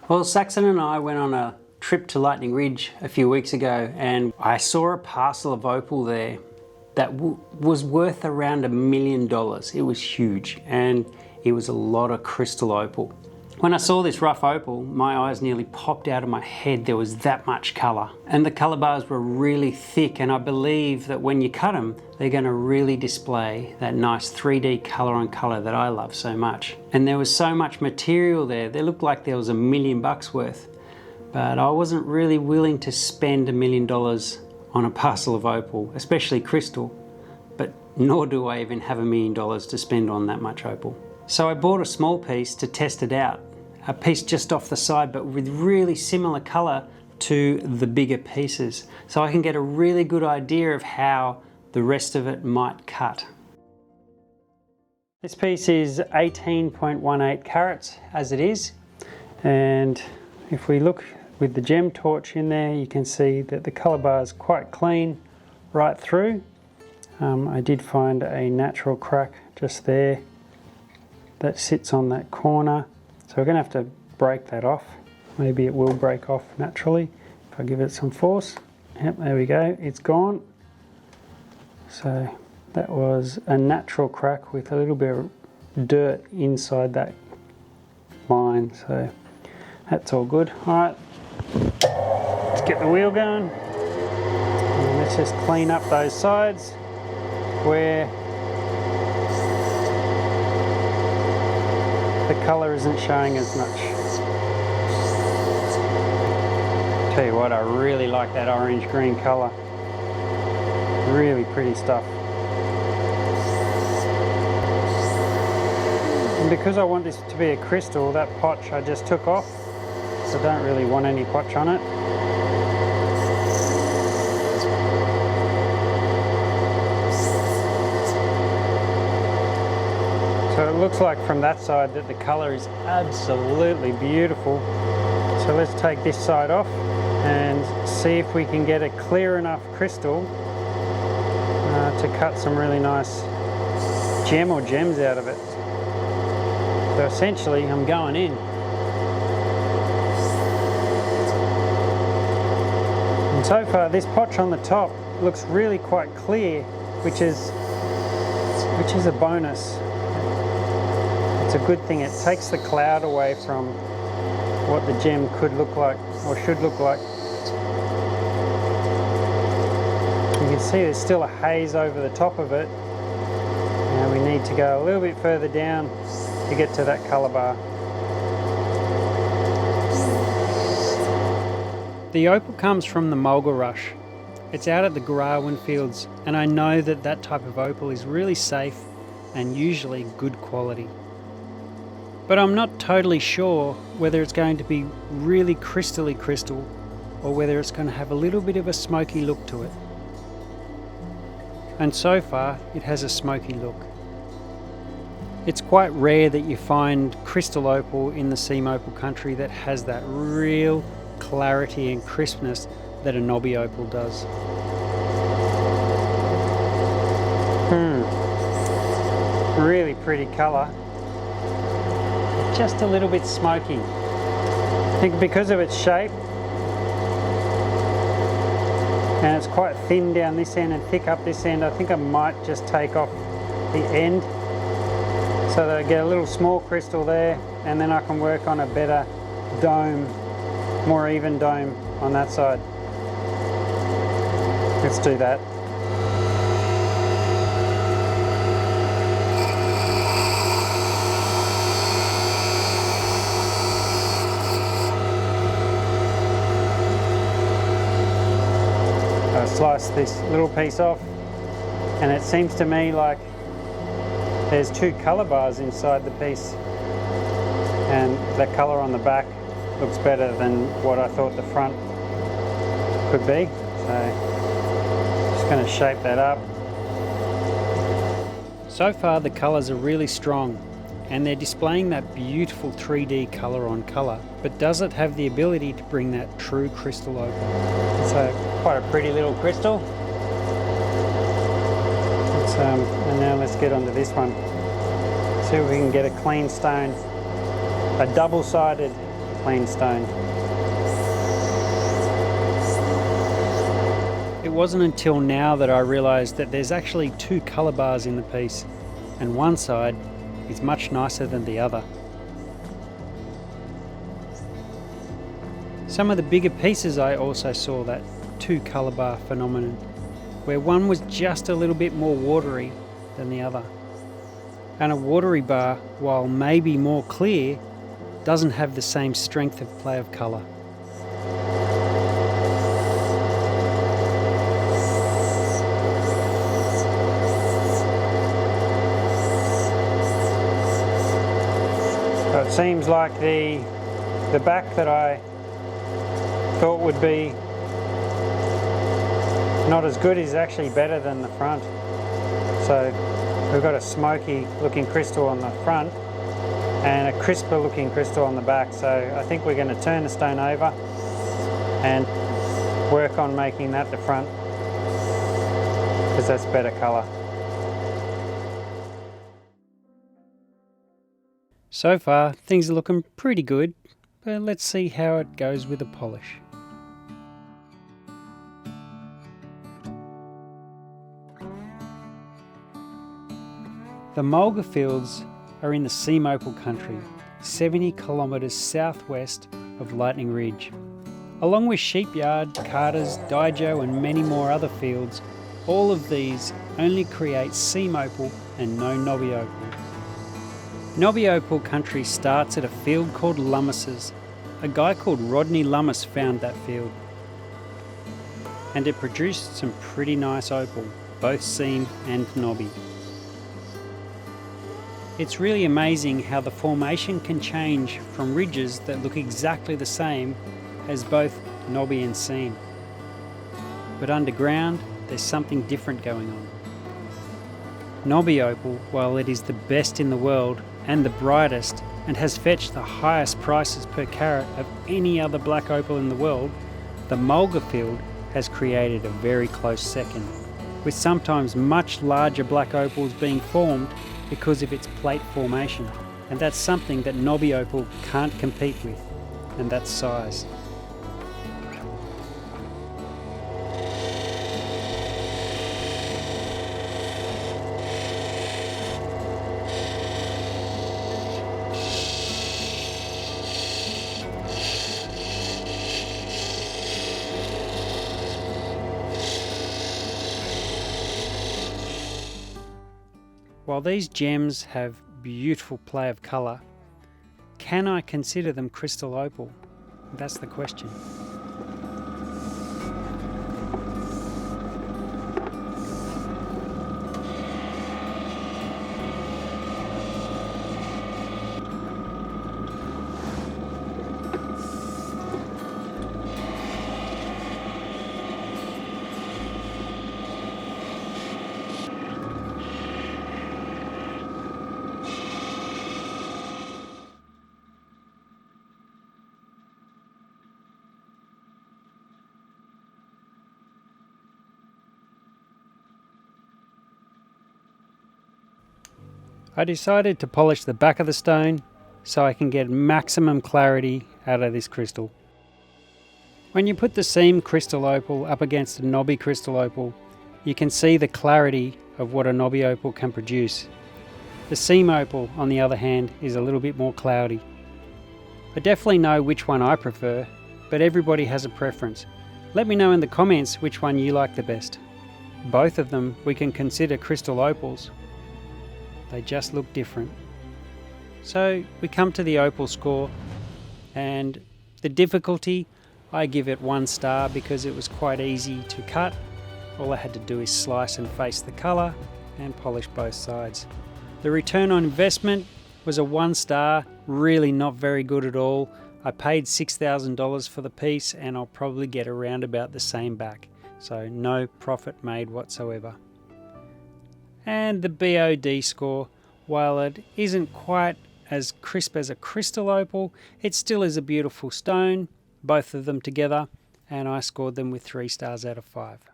Well, Saxon and I went on a trip to Lightning Ridge a few weeks ago, and I saw a parcel of opal there that was worth around $1 million. It was huge, and it was a lot of crystal opal. When I saw this rough opal, my eyes nearly popped out of my head. There was that much colour. And the colour bars were really thick, and I believe that when you cut them, they're going to really display that nice 3D colour on colour that I love so much. And there was so much material there, they looked like there was $1 million worth. But I wasn't really willing to spend $1 million on a parcel of opal, especially crystal, but nor do I even have $1 million to spend on that much opal. So I bought a small piece to test it out, a piece just off the side but with really similar colour to the bigger pieces, so I can get a really good idea of how the rest of it might cut. This piece is 18.18 carats as it is, and if we look with the gem torch in there, you can see that the colour bar is quite clean right through. I did find a natural crack just there that sits on that corner, so we're going to have to break that off. Maybe it will break off naturally if I give it some force. Yep, there we go, it's gone. So that was a natural crack with a little bit of dirt inside that line, so that's all good. Alright, let's get the wheel going. And let's just clean up those sides where the colour isn't showing as much. Tell you what, I really like that orange-green colour. Really pretty stuff. And because I want this to be a crystal, that potch I just took off, so I don't really want any potch on it. So it looks like from that side that the colour is absolutely beautiful. So let's take this side off and see if we can get a clear enough crystal to cut some really nice gem or gems out of it. So essentially I'm going in. And so far this potch on the top looks really quite clear, which is a bonus. It's a good thing. It takes the cloud away from what the gem could look like or should look like. You can see there's still a haze over the top of it. Now we need to go a little bit further down to get to that colour bar. The opal comes from the Mulga Rush. It's out at the Gurrawin fields, and I know that that type of opal is really safe and usually good quality. But I'm not totally sure whether it's going to be really crystally crystal or whether it's going to have a little bit of a smoky look to it. And so far it has a smoky look. It's quite rare that you find crystal opal in the seam opal country that has that real clarity and crispness that a knobby opal does. Really pretty colour. Just a little bit smoky. I think because of its shape, and it's quite thin down this end and thick up this end, I think I might just take off the end so that I get a little small crystal there, and then I can work on a better dome, more even dome on that side. Let's do that. Slice this little piece off, and it seems to me like there's two colour bars inside the piece, and the colour on the back looks better than what I thought the front could be. So just going to shape that up. So far the colours are really strong and they're displaying that beautiful 3D colour on colour, but does it have the ability to bring that true crystal opal? So quite a pretty little crystal. And now let's get onto this one. See if we can get a clean stone, a double-sided clean stone. It wasn't until now that I realised that there's actually two colour bars in the piece, and one side is much nicer than the other. Some of the bigger pieces I also saw that two colour bar phenomenon, where one was just a little bit more watery than the other. And a watery bar, while maybe more clear, doesn't have the same strength of play of colour. So it seems like the back that I thought would be not as good is actually better than the front. So we've got a smoky looking crystal on the front and a crisper looking crystal on the back. So I think we're going to turn the stone over and work on making that the front, because that's better colour. So far things are looking pretty good, but let's see how it goes with the polish. The Mulga Fields are in the Seam Opal country, 70 kilometres southwest of Lightning Ridge. Along with Sheepyard, Carter's, Daijo and many more other fields, all of these only create seam opal and no knobby opal. Knobby opal country starts at a field called Lummis's. A guy called Rodney Lummis found that field, and it produced some pretty nice opal, both seam and knobby. It's really amazing how the formation can change from ridges that look exactly the same as both knobby and seam. But underground, there's something different going on. Knobby opal, while it is the best in the world and the brightest and has fetched the highest prices per carat of any other black opal in the world, the Mulga field has created a very close second, with sometimes much larger black opals being formed because of its plate formation. And that's something that knobby opal can't compete with, and that's size. While these gems have beautiful play of colour, can I consider them crystal opal? That's the question. I decided to polish the back of the stone so I can get maximum clarity out of this crystal. When you put the seam crystal opal up against a knobby crystal opal, you can see the clarity of what a knobby opal can produce. The seam opal, on the other hand, is a little bit more cloudy. I definitely know which one I prefer, but everybody has a preference. Let me know in the comments which one you like the best. Both of them we can consider crystal opals. They just look different. So we come to the opal score, and the difficulty, I give it 1 star because it was quite easy to cut. All I had to do is slice and face the colour and polish both sides. The return on investment was a 1 star, really not very good at all. I paid $6,000 for the piece and I'll probably get around about the same back. So no profit made whatsoever. And the BOD score, while it isn't quite as crisp as a crystal opal, it still is a beautiful stone, both of them together, and I scored them with 3 stars out of 5.